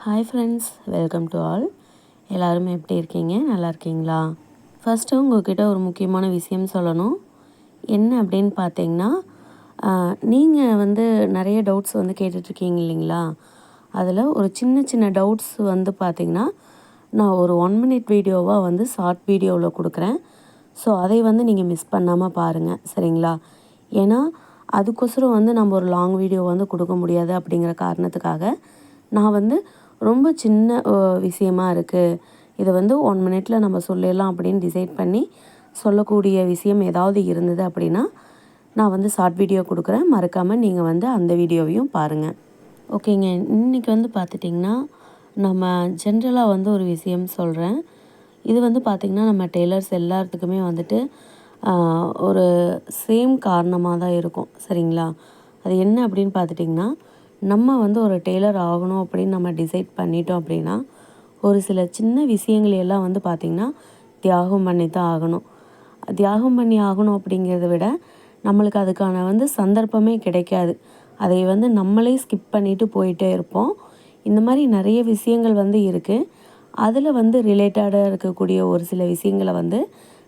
Hi friends, welcome to all. எல்லோரும் எப்படி இருக்கீங்க? நல்லா இருக்கீங்களா? ஃபஸ்ட்டு உங்கள்கிட்ட ஒரு முக்கியமான விஷயம் சொல்லணும். என்ன அப்படின்னு பார்த்தீங்கன்னா, நீங்கள் நிறைய டவுட்ஸ் கேட்டுட்ருக்கீங்க இல்லைங்களா? அதில் ஒரு சின்ன சின்ன டவுட்ஸ் பார்த்தீங்கன்னா, நான் ஒரு 1 மினிட் வீடியோவாக ஷார்ட் வீடியோவில் கொடுக்குறேன். ஸோ அதை நீங்கள் மிஸ் பண்ணாமல் பாருங்கள், சரிங்களா? ஏன்னா அதுக்கோசரம் நம்ம ஒரு லாங் வீடியோ கொடுக்க முடியாது அப்படிங்கிற காரணத்துக்காக நான் ரொம்ப சின்ன விஷயமா இருக்குது, இதை 1 மினிட்ல நம்ம சொல்லிடலாம் அப்படின்னு டிசைட் பண்ணி சொல்லக்கூடிய விஷயம் ஏதாவது இருந்தது அப்படின்னா நான் ஷார்ட் வீடியோ கொடுக்குறேன். மறக்காமல் நீங்கள் அந்த வீடியோவையும் பாருங்கள். ஓகேங்க. இன்றைக்கி பார்த்துட்டிங்கன்னா நம்ம ஜென்ரலாக ஒரு விஷயம் சொல்கிறேன். இது பார்த்திங்கன்னா நம்ம டெய்லர்ஸ் எல்லாத்துக்குமே ஒரு சேம் காரணமாக தான் இருக்கும், சரிங்களா? அது என்ன அப்படின்னு பார்த்துட்டிங்கன்னா, நம்ம ஒரு டெய்லர் ஆகணும் அப்படின்னு நம்ம டிசைட் பண்ணிட்டோம் அப்படின்னா ஒரு சில சின்ன விஷயங்களையெல்லாம் பார்த்திங்கன்னா தியாகம் பண்ணி தான் ஆகணும். தியாகம் பண்ணி ஆகணும் அப்படிங்கிறத விட நம்மளுக்கு அதுக்கான சந்தர்ப்பமே கிடைக்காது. அதை நம்மளே ஸ்கிப் பண்ணிவிட்டு போயிட்டே இருப்போம். இந்த மாதிரி நிறைய விஷயங்கள் இருக்குது. அதில் ரிலேட்டடாக இருக்கக்கூடிய ஒரு சில விஷயங்களை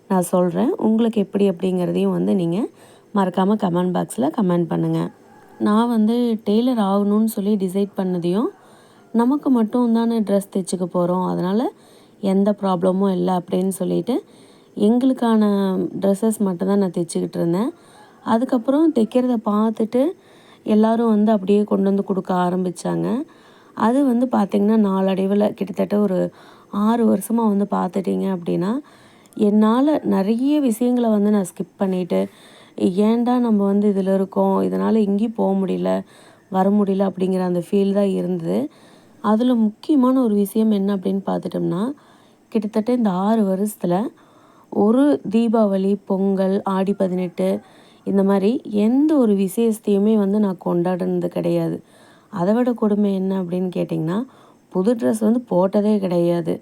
நான் சொல்கிறேன். உங்களுக்கு எப்படி அப்படிங்கிறதையும் நீங்கள் மறக்காமல் கமெண்ட் பாக்ஸில் கமெண்ட் பண்ணுங்கள். நான் டெய்லர் ஆகணும்னு சொல்லி டிசைட் பண்ணதையும் நமக்கு மட்டும் தானே ட்ரெஸ் தைச்சிக்க போகிறோம், அதனால் எந்த ப்ராப்ளமும் இல்லை அப்படின்னு சொல்லிட்டு எங்களுக்கான ட்ரெஸ்ஸஸ் மட்டும்தான் நான் தைச்சிக்கிட்டு இருந்தேன். அதுக்கப்புறம் தைக்கிறத பார்த்துட்டு எல்லோரும் அப்படியே கொண்டு கொடுக்க ஆரம்பித்தாங்க. அது பார்த்திங்கன்னா நாளடைவில் கிட்டத்தட்ட ஒரு 6 வருஷமாக பார்த்துட்டிங்க அப்படின்னா என்னால் நிறைய விஷயங்களை நான் ஸ்கிப் பண்ணிவிட்டு ஏன்டா நம்ம இதில் இருக்கோம், இதனால் எங்கேயும் போக முடியல, வர முடியல அப்படிங்கிற அந்த ஃபீல் தான் இருந்தது. அதில் முக்கியமான ஒரு விஷயம் என்ன அப்படின்னு பார்த்துட்டோம்னா, கிட்டத்தட்ட இந்த 6 வருஷத்தில் ஒரு தீபாவளி, பொங்கல், ஆடி 18 இந்த மாதிரி எந்த ஒரு விசேஷத்தையுமே நான் கொண்டாடினது கிடையாது. அதை விட கொடுமை என்ன அப்படின்னு கேட்டிங்கன்னா, புது ட்ரெஸ் போட்டதே கிடையாது.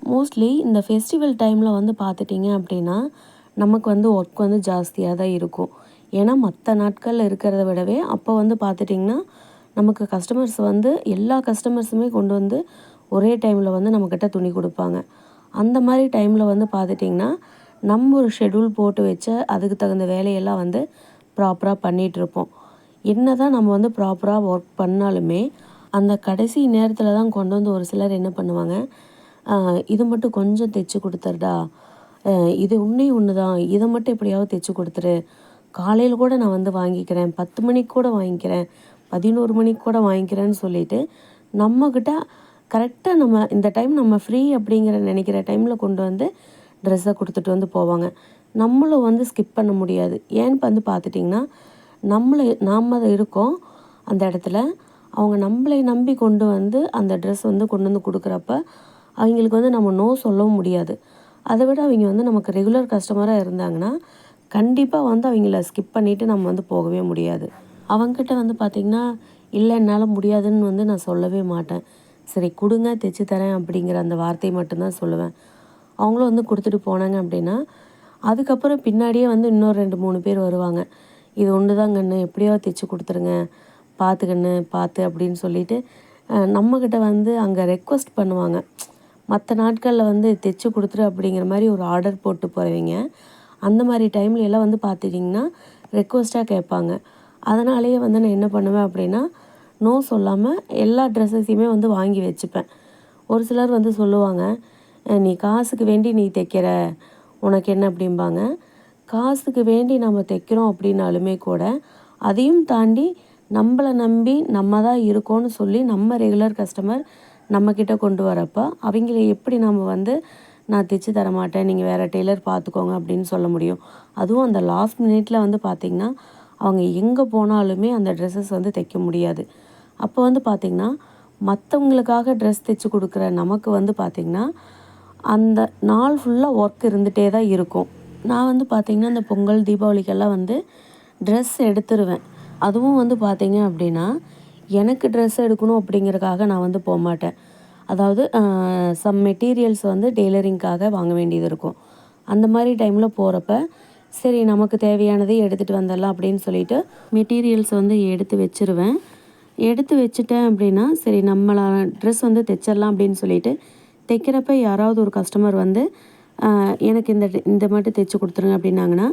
மோஸ்ட்லி இந்த ஃபெஸ்டிவல் டைமில் பார்த்துட்டிங்க அப்படின்னா நமக்கு ஒர்க் ஜாஸ்தியாக தான் இருக்கும். ஏன்னா மற்ற நாட்களில் இருக்கிறத விடவே அப்போ பார்த்துட்டிங்கன்னா நமக்கு கஸ்டமர்ஸ் எல்லா கஸ்டமர்ஸுமே கொண்டு ஒரே டைமில் நம்மக்கிட்ட துணி கொடுப்பாங்க. அந்த மாதிரி டைமில் பார்த்துட்டிங்கன்னா நம்ம ஒரு ஷெட்யூல் போட்டு வச்ச அதுக்கு தகுந்த வேலையெல்லாம் ப்ராப்பராக பண்ணிகிட்ருப்போம். என்ன தான் நம்ம ப்ராப்பராக ஒர்க் பண்ணாலுமே அந்த கடைசி நேரத்தில் தான் கொண்டு ஒரு சிலர் என்ன பண்ணுவாங்க, இது மட்டும் கொஞ்சம் தைச்சி கொடுத்துருடா, இது ஒன்று தான், இதை மட்டும் எப்படியாவது தைச்சி கொடுத்துரு, காலையில் கூட நான் வாங்கிக்கிறேன், 10 மணிக்கு கூட வாங்கிக்கிறேன், 11 மணிக்கு கூட வாங்கிக்கிறேன்னு சொல்லிவிட்டு நம்மக்கிட்ட கரெக்டாக நம்ம இந்த டைம் நம்ம ஃப்ரீ அப்படிங்கிற நினைக்கிற டைமில் கொண்டு ட்ரெஸ்ஸை கொடுத்துட்டு போவாங்க. நம்மளும் ஸ்கிப் பண்ண முடியாது. ஏன்னு பார்த்துட்டிங்கன்னா நாம் அதை இருக்கோம் அந்த இடத்துல. அவங்க நம்மளை நம்பி கொண்டு அந்த ட்ரெஸ் கொண்டு கொடுக்குறப்ப அவங்களுக்கு நம்ம நோ சொல்லவும் முடியாது. அதை விட அவங்க நமக்கு ரெகுலர் கஸ்டமராக இருந்தாங்கன்னா கண்டிப்பாக அவங்கள ஸ்கிப் பண்ணிவிட்டு நம்ம போகவே முடியாது. அவங்ககிட்ட பார்த்திங்கன்னா இல்லை என்னால் முடியாதுன்னு நான் சொல்லவே மாட்டேன். சரி கொடுங்க, தைச்சி தரேன் அப்படிங்கிற அந்த வார்த்தை மட்டும்தான் சொல்லுவேன். அவங்களும் கொடுத்துட்டு போனாங்க அப்படின்னா அதுக்கப்புறம் பின்னாடியே இன்னொரு 2-3 பேர் வருவாங்க. இது ஒன்று தான் கண்ணு, எப்படியாவது தைச்சி கொடுத்துருங்க, பார்த்து கண்ணு பார்த்து அப்படின்னு சொல்லிவிட்டு நம்மக்கிட்ட அங்கே ரெக்வஸ்ட் பண்ணுவாங்க. மற்ற நாட்களில் தைச்சி கொடுத்துரு அப்படிங்கிற மாதிரி ஒரு ஆர்டர் போட்டு போகிறவங்க அந்த மாதிரி டைமில் எல்லாம் பார்த்துட்டிங்கன்னா ரெக்வஸ்ட்டாக கேட்பாங்க. அதனாலேயே நான் என்ன பண்ணுவேன் அப்படின்னா நோ சொல்லாமல் எல்லா ட்ரெஸ்ஸஸையுமே வாங்கி வச்சுப்பேன். ஒரு சிலர் சொல்லுவாங்க, நீ காசுக்கு வேண்டி நீ தைக்கிற, உனக்கு என்ன அப்படிம்பாங்க. காசுக்கு வேண்டி நம்ம தைக்கிறோம் அப்படின்னாலுமே கூட அதையும் தாண்டி நம்மளை நம்பி நம்ம தான் இருக்கோன்னு சொல்லி நம்ம ரெகுலர் கஸ்டமர் நம்மக்கிட்ட கொண்டு வரப்போ அவங்கள எப்படி நம்ம நான் தைச்சி தரமாட்டேன், நீங்கள் வேறு டெய்லர் பார்த்துக்கோங்க அப்படின்னு சொல்ல முடியும். அதுவும் அந்த லாஸ்ட் மினிட்ல பார்த்திங்கன்னா அவங்க எங்கே போனாலுமே அந்த ட்ரெஸ்ஸஸ் தைக்க முடியாது. அப்போ பார்த்திங்கன்னா மற்றவங்களுக்காக ட்ரெஸ் தைச்சி கொடுக்குற நமக்கு பார்த்திங்கன்னா அந்த நாள் ஃபுல்லாக ஒர்க் இருந்துகிட்டே தான் இருக்கும். நான் பார்த்திங்கன்னா இந்த பொங்கல், தீபாவளிக்கெல்லாம் ட்ரெஸ் எடுத்துருவேன். அதுவும் பார்த்திங்க அப்படின்னா எனக்கு ட்ரெஸ் எடுக்கணும் அப்படிங்கிறதுக்காக நான் போகமாட்டேன். அதாவது சம் மெட்டீரியல்ஸ் டெய்லரிங்காக வாங்க வேண்டியது இருக்கும். அந்த மாதிரி டைமில் போகிறப்ப சரி நமக்கு தேவையானதை எடுத்துகிட்டு வந்துடலாம் அப்படின்னு சொல்லிட்டு மெட்டீரியல்ஸ் எடுத்து வச்சுருவேன். எடுத்து வச்சுட்டேன் அப்படின்னா, சரி நம்மளான ட்ரெஸ் வந்து தைச்சிடலாம் அப்படின்னு சொல்லிட்டு, தைக்கிறப்ப யாராவது ஒரு கஸ்டமர் வந்து எனக்கு இந்த மட்டும் தைச்சு கொடுத்துருங்க அப்படின்னாங்கன்னா,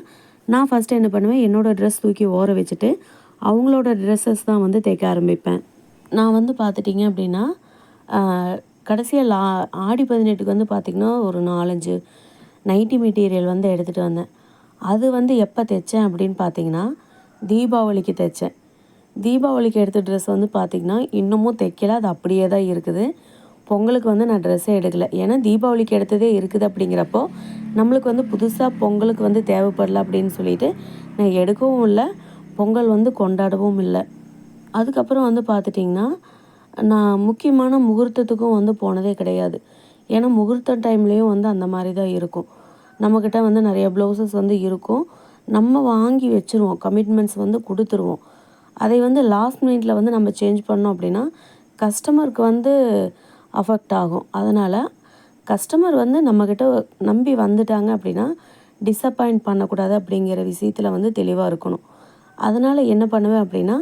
நான் ஃபஸ்ட்டு என்ன பண்ணுவேன், என்னோடய ட்ரெஸ் தூக்கி ஓர வச்சுட்டு, அவங்களோட ட்ரெஸ்ஸஸ் தான் வந்து தைக்க ஆரம்பிப்பேன். நான் வந்து பார்த்துட்டிங்க அப்படின்னா, கடைசியா ஆடி 18க்கு வந்து பார்த்திங்கன்னா, ஒரு 4, 5 நைட்டி மெட்டீரியல் வந்து எடுத்துகிட்டு வந்தேன். அது வந்து எப்போ தைச்சேன் அப்படின்னு பார்த்தீங்கன்னா, தீபாவளிக்கு தைச்சேன். தீபாவளிக்கு எடுத்த ட்ரெஸ் வந்து பார்த்திங்கன்னா, இன்னமும் தைக்கல. அது அப்படியே தான் இருக்குது. பொங்கலுக்கு வந்து நான் ட்ரெஸ்ஸே எடுக்கல. ஏன்னா தீபாவளிக்கு எடுத்ததே இருக்குது அப்படிங்கிறப்போ, நம்மளுக்கு வந்து புதுசா பொங்கலுக்கு வந்து தேவைப்படல அப்படின்னு சொல்லிட்டு, நான் எடுக்கவும் இல்ல. பொங்கல் வந்து கொண்டாடவும் இல்ல. அதுக்கப்புறம் வந்து பார்த்துட்டிங்கன்னா, நான் முக்கியமான முகூர்த்தத்துக்கும் வந்து போனதே கிடையாது. ஏன்னா முகூர்த்த டைம்லேயும் வந்து அந்த மாரி தான் இருக்கும். நம்மக்கிட்ட வந்து நிறைய ப்ளவுசஸ் வந்து இருக்கும். நம்ம வாங்கி வச்சுருவோம். கமிட்மெண்ட்ஸ் வந்து குடுத்துருவோம். அதை வந்து லாஸ்ட் மினிட்ல வந்து நம்ம சேஞ்ச் பண்ணோம் அப்படின்னா, கஸ்டமருக்கு வந்து அஃபெக்ட் ஆகும். அதனால் கஸ்டமர் வந்து நம்மக்கிட்ட நம்பி வந்துட்டாங்க அப்படின்னா, டிசப்பாயிண்ட் பண்ணக்கூடாது அப்படிங்கிற விஷயத்தில் வந்து தெளிவாக இருக்கணும். அதனால் என்ன பண்ணுவேன் அப்படின்னா,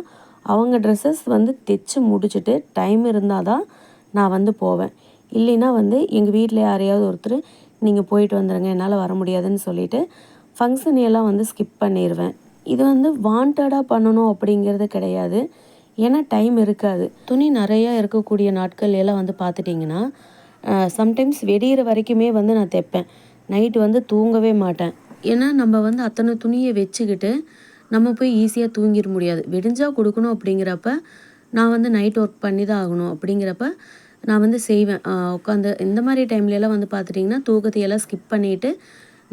அவங்க ட்ரெஸ்ஸஸ் வந்து தைச்சு முடிச்சுட்டு டைம் இருந்தால் தான் நான் வந்து போவேன். இல்லைன்னா வந்து எங்கள் வீட்டில் யாரையாவது ஒருத்தர் நீங்கள் போயிட்டு வந்துடுங்க என்னால் வர முடியாதுன்னு சொல்லிவிட்டு ஃபங்க்ஷனையெல்லாம் வந்து ஸ்கிப் பண்ணிடுவேன். இது வந்து வாண்டடாக பண்ணணும் அப்படிங்கிறது கிடையாது. ஏன்னா டைம் இருக்காது. துணி நிறையா இருக்கக்கூடிய நாட்கள் எல்லாம் வந்து பார்த்துட்டிங்கன்னா, சம்டைம்ஸ் வெடிகிற வரைக்குமே வந்து நான் தைப்பேன். நைட்டு வந்து தூங்கவே மாட்டேன். ஏன்னா நம்ம வந்து அத்தனை துணியை வச்சுக்கிட்டு நம்ம போய் ஈஸியாக தூங்கிட முடியாது. விடிஞ்சா கொடுக்கணும் அப்படிங்கிறப்ப நான் வந்து நைட் ஒர்க் பண்ணி தான் ஆகணும். அப்படிங்கிறப்ப நான் வந்து செய்வேன். உட்காந்து இந்த மாதிரி டைம்லலாம் வந்து பார்த்துட்டிங்கன்னா, தூக்கத்தையெல்லாம் ஸ்கிப் பண்ணிவிட்டு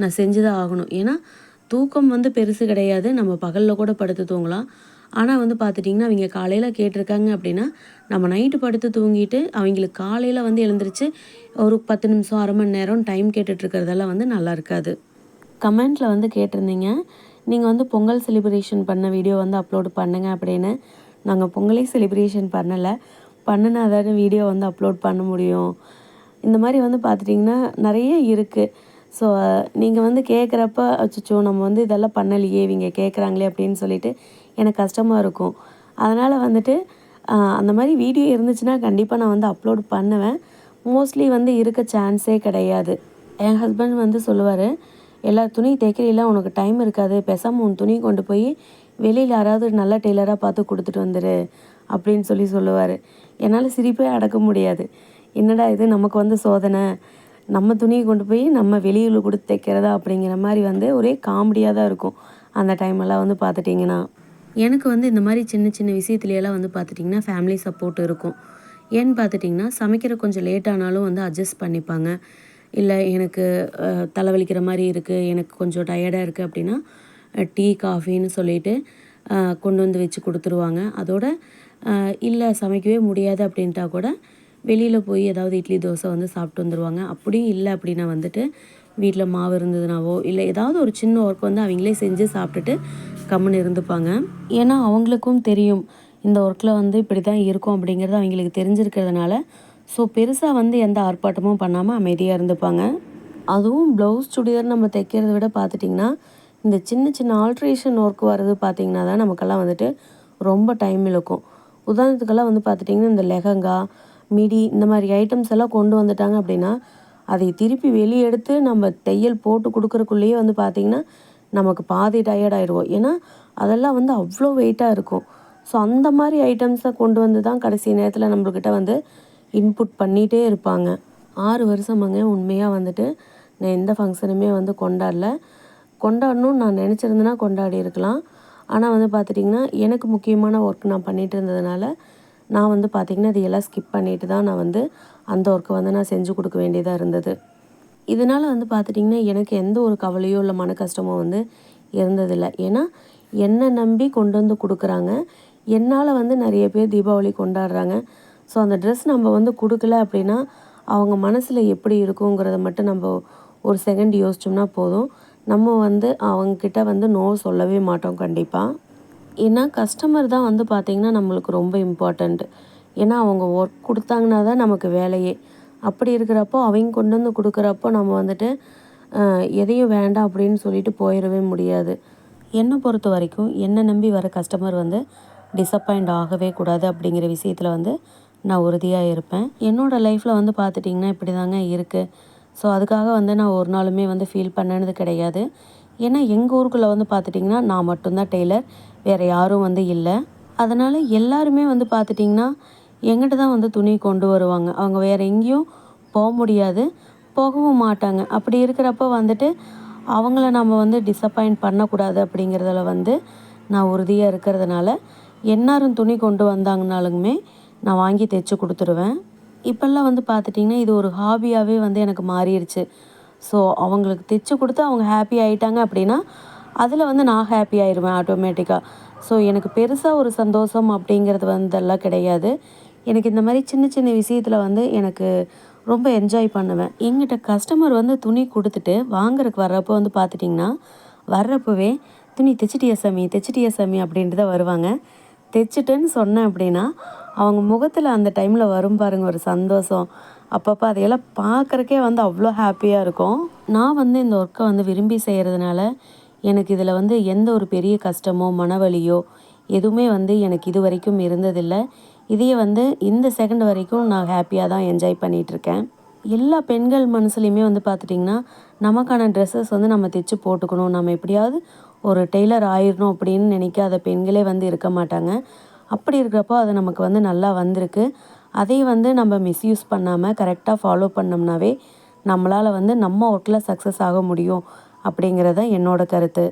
நான் செஞ்சு தான் ஆகணும். ஏன்னா தூக்கம் வந்து பெருசு கிடையாது. நம்ம பகலில் கூட படுத்து தூங்கலாம். ஆனால் வந்து பார்த்துட்டிங்கன்னா, அவங்க காலையில் கேட்டிருக்காங்க அப்படின்னா, நம்ம நைட்டு படுத்து தூங்கிட்டு அவங்களுக்கு காலையில் வந்து எழுந்திரிச்சு ஒரு 10 நிமிஷம், அரை மணி நேரம் டைம் கேட்டுட்ருக்கிறதெல்லாம் வந்து நல்லா இருக்காது. கமெண்ட்டில் வந்து கேட்டிருந்தீங்க, நீங்கள் வந்து பொங்கல் செலிப்ரேஷன் பண்ண வீடியோ வந்து அப்லோடு பண்ணுங்க அப்படின்னு. நாங்கள் பொங்கலே செலிப்ரேஷன் பண்ணலை. பண்ணுனா தானே வீடியோ வந்து அப்லோட் பண்ண முடியும். இந்த மாதிரி வந்து பார்த்துட்டிங்கன்னா நிறைய இருக்குது. ஸோ நீங்கள் வந்து கேட்குறப்ப, அச்சச்சோ நம்ம வந்து இதெல்லாம் பண்ணலையே இவங்க கேட்குறாங்களே அப்படின்னு சொல்லிட்டு எனக்கு கஷ்டமாக இருக்கும். அதனால் வந்துட்டு அந்த மாதிரி வீடியோ இருந்துச்சுன்னா கண்டிப்பாக நான் வந்து அப்லோட் பண்ணுவேன். மோஸ்ட்லி வந்து இருக்க சான்ஸே கிடையாது. என் ஹஸ்பண்ட் வந்து சொல்லுவார், எல்லா துணி தைக்கிறீல உனக்கு டைம் இருக்காது, பேசாமல் உன் துணி கொண்டு போய் வெளியில் யாராவது நல்ல டெய்லராக பார்த்து கொடுத்துட்டு வந்துரு அப்படின்னு சொல்லுவார். என்னால் சிரிப்பே அடக்க முடியாது. என்னடா இது நமக்கு வந்து சோதனை, நம்ம துணியை கொண்டு போய் நம்ம வெளியில் கொடுத்து தைக்கிறதா அப்படிங்கிற மாதிரி வந்து ஒரே காமெடியாக தான் இருக்கும் அந்த டைமெல்லாம் வந்து பார்த்துட்டிங்கன்னா. எனக்கு வந்து இந்த மாதிரி சின்ன சின்ன விஷயத்துலையெல்லாம் வந்து பார்த்துட்டிங்கன்னா ஃபேமிலி சப்போர்ட் இருக்கும். ஏன்னு பார்த்துட்டிங்கன்னா, சமைக்கிற கொஞ்சம் லேட் ஆனாலும் வந்து அட்ஜஸ்ட் பண்ணிப்பாங்க. இல்லை எனக்கு தலைவலிக்கிற மாதிரி இருக்குது, எனக்கு கொஞ்சம் டயர்டாக இருக்குது அப்படின்னா, டீ, காஃபின்னு சொல்லிவிட்டு கொண்டு வந்து வச்சு கொடுத்துருவாங்க. அதோட இல்லை சமைக்கவே முடியாது அப்படின்ட்டா கூட வெளியில் போய் ஏதாவது இட்லி, தோசை வந்து சாப்பிட்டு வந்துடுவாங்க. அப்படியும் இல்லை அப்படின்னா வந்துட்டு வீட்டில் மாவு இருந்ததுனாவோ, இல்லை ஏதாவது ஒரு சின்ன ஒர்க் வந்து அவங்களே செஞ்சு சாப்பிட்டுட்டு கம்முன்னு இருந்துப்பாங்க. ஏன்னா அவங்களுக்கும் தெரியும், இந்த ஒர்க்கில் வந்து இப்படி தான் இருக்கும் அப்படிங்கிறது அவங்களுக்கு தெரிஞ்சிருக்கிறதுனால, ஸோ பெருசாக வந்து எந்த ஆர்ப்பாட்டமும் பண்ணாமல் அமைதியாக இருந்துப்பாங்க. அதுவும் ப்ளவுஸ், சுடிதார் நம்ம தைக்கிறத விட பார்த்துட்டிங்கன்னா, இந்த சின்ன சின்ன ஆல்ட்ரேஷன் ஒர்க் வர்றது பார்த்திங்கன்னா தான் நமக்கெல்லாம் வந்துட்டு ரொம்ப டைம் இழுக்கும். உதாரணத்துக்கெல்லாம் வந்து பார்த்துட்டிங்கன்னா, இந்த லெஹங்கா, மிடி இந்த மாதிரி ஐட்டம்ஸ் எல்லாம் கொண்டு வந்துட்டாங்க அப்படின்னா, அதை திருப்பி வெளியே எடுத்து நம்ம தையல் போட்டு கொடுக்குறக்குள்ளேயே வந்து பார்த்திங்கன்னா, நமக்கு பாதி டயர்ட் ஆயிடுவோம். ஏன்னா அதெல்லாம் வந்து அவ்வளோ வெயிட்டாக இருக்கும். ஸோ அந்த மாதிரி ஐட்டம்ஸை கொண்டு வந்து தான் கடைசி நேரத்தில் நம்மக்கிட்ட வந்து இன்புட் பண்ணிகிட்டே இருப்பாங்க. 6 வருஷமாங்க உண்மையாக வந்துட்டு நான் எந்த ஃபங்க்ஷனுமே வந்து கொண்டாடல. கொண்டாடணும்னு நான் நினச்சிருந்தேன்னா கொண்டாடி இருக்கலாம். ஆனால் வந்து பார்த்துட்டிங்கன்னா, எனக்கு முக்கியமான ஒர்க் நான் பண்ணிகிட்டு இருந்ததுனால, நான் வந்து பார்த்திங்கன்னா இதையெல்லாம் ஸ்கிப் பண்ணிட்டு தான் நான் வந்து அந்த ஒர்க்கை வந்து நான் செஞ்சு கொடுக்க வேண்டியதாக இருந்தது. இதனால் வந்து பார்த்துட்டிங்கன்னா, எனக்கு எந்த ஒரு கவலையோ இல்லை மன கஷ்டமோ வந்து இருந்ததில்லை. ஏன்னா என்னை நம்பி கொண்டு வந்து கொடுக்குறாங்க. என்னால் வந்து நிறைய பேர் தீபாவளி கொண்டாடுறாங்க. ஸோ அந்த ட்ரெஸ் நம்ம வந்து கொடுக்கல அப்படின்னா, அவங்க மனசில் எப்படி இருக்குங்கிறத மட்டும் நம்ம ஒரு செகண்ட் யோசிச்சோம்னா போதும். நம்ம வந்து அவங்கக்கிட்ட வந்து நோ சொல்லவே மாட்டோம் கண்டிப்பாக. ஏன்னா கஸ்டமர் தான் வந்து பார்த்திங்கன்னா நம்மளுக்கு ரொம்ப இம்பார்ட்டண்ட். ஏன்னா அவங்க ஒர்க் கொடுத்தாங்கன்னா தான் நமக்கு வேலையே. அப்படி இருக்கிறப்போ அவங்க கொண்டு வந்து கொடுக்குறப்போ நம்ம வந்துட்டு எதையும் வேண்டாம் அப்படின்னு சொல்லிட்டு போயிடவே முடியாது. என்னை பொறுத்த வரைக்கும் என்னை நம்பி வர கஸ்டமர் வந்து டிசப்பாயிண்ட் ஆகவே கூடாது அப்படிங்கிற விஷயத்தில் வந்து நான் உறுதியாக இருப்பேன். என்னோடய லைஃப்பில் வந்து பார்த்துட்டிங்கன்னா இப்படி தாங்க இருக்குது. ஸோ அதுக்காக வந்து நான் ஒரு நாளுமே வந்து ஃபீல் பண்ணது கிடையாது. ஏன்னா எங்கள் ஊருக்குள்ளே வந்து பார்த்துட்டிங்கன்னா நான் மட்டும்தான் டெய்லர், வேறு யாரும் வந்து இல்லை. அதனால் எல்லாருமே வந்து பார்த்துட்டிங்கன்னா எங்கிட்ட தான் வந்து துணி கொண்டு வருவாங்க. அவங்க வேறு எங்கேயும் முடியாது, போகவும் மாட்டாங்க. அப்படி இருக்கிறப்ப வந்துட்டு அவங்கள நம்ம வந்து டிசப்பாயிண்ட் பண்ணக்கூடாது அப்படிங்கிறதுல வந்து நான் உறுதியாக இருக்கிறதுனால, எந்நேரம் துணி கொண்டு வந்தாங்கனாலுமே நான் வாங்கி தைச்சு கொடுத்துருவேன். இப்போல்லாம் வந்து பார்த்துட்டிங்கன்னா இது ஒரு ஹாபியாகவே வந்து எனக்கு மாறிடுச்சு. ஸோ அவங்களுக்கு தைச்சு கொடுத்து அவங்க ஹாப்பி ஆகிட்டாங்க அப்படின்னா அதில் வந்து நான் ஹாப்பி ஆயிடுவேன் ஆட்டோமேட்டிக்காக. ஸோ எனக்கு பெருசாக ஒரு சந்தோஷம் அப்படிங்கிறது வந்தெல்லாம் கிடையாது. எனக்கு இந்த மாதிரி சின்ன சின்ன விஷயத்தில் வந்து எனக்கு ரொம்ப என்ஜாய் பண்ணுவேன். எங்கிட்ட கஸ்டமர் வந்து துணி கொடுத்துட்டு வாங்குறதுக்கு வர்றப்போ வந்து பார்த்துட்டிங்கன்னா வர்றப்பவே துணி தைச்சிட்டியா சாமி தைச்சிட்டியா சாமி அப்படின்ட்டு தான் வருவாங்க. தைச்சிட்டேன்னு சொன்னேன் அப்படின்னா அவங்க முகத்தில் அந்த டைமில் வரும் பாருங்கள் ஒரு சந்தோஷம். அப்பப்போ அதையெல்லாம் பார்க்குறக்கே வந்து அவ்வளோ ஹாப்பியாக இருக்கும். நான் வந்து இந்த ஒர்க்கை வந்து விரும்பி செய்கிறதுனால எனக்கு இதில் வந்து எந்த ஒரு பெரிய கஷ்டமோ மனவலியோ எதுவுமே வந்து எனக்கு இது வரைக்கும் இருந்ததில்லை. இதையே வந்து இந்த செகண்ட் வரைக்கும் நான் ஹாப்பியாக தான் என்ஜாய் பண்ணிகிட்ருக்கேன். எல்லா பெண்கள் மனசுலையுமே வந்து பார்த்துட்டிங்கன்னா நமக்கான ட்ரெஸ்ஸஸ் வந்து நம்ம தைச்சு போட்டுக்கணும், நம்ம எப்படியாவது ஒரு டெய்லர் ஆயிடணும் அப்படின்னு நினைக்காத பெண்களே வந்து இருக்க மாட்டாங்க. அப்படி இருக்கிறப்போ அது நமக்கு வந்து நல்லா வந்திருக்கு. அதை வந்து நம்ம மிஸ்யூஸ் பண்ணாமல் கரெக்டாக ஃபாலோ பண்ணோம்னாவே நம்மளால் வந்து நம்ம ஒர்க்கில் சக்ஸஸ் ஆக முடியும் அப்படிங்கிறது தான் என்னோட கருத்து.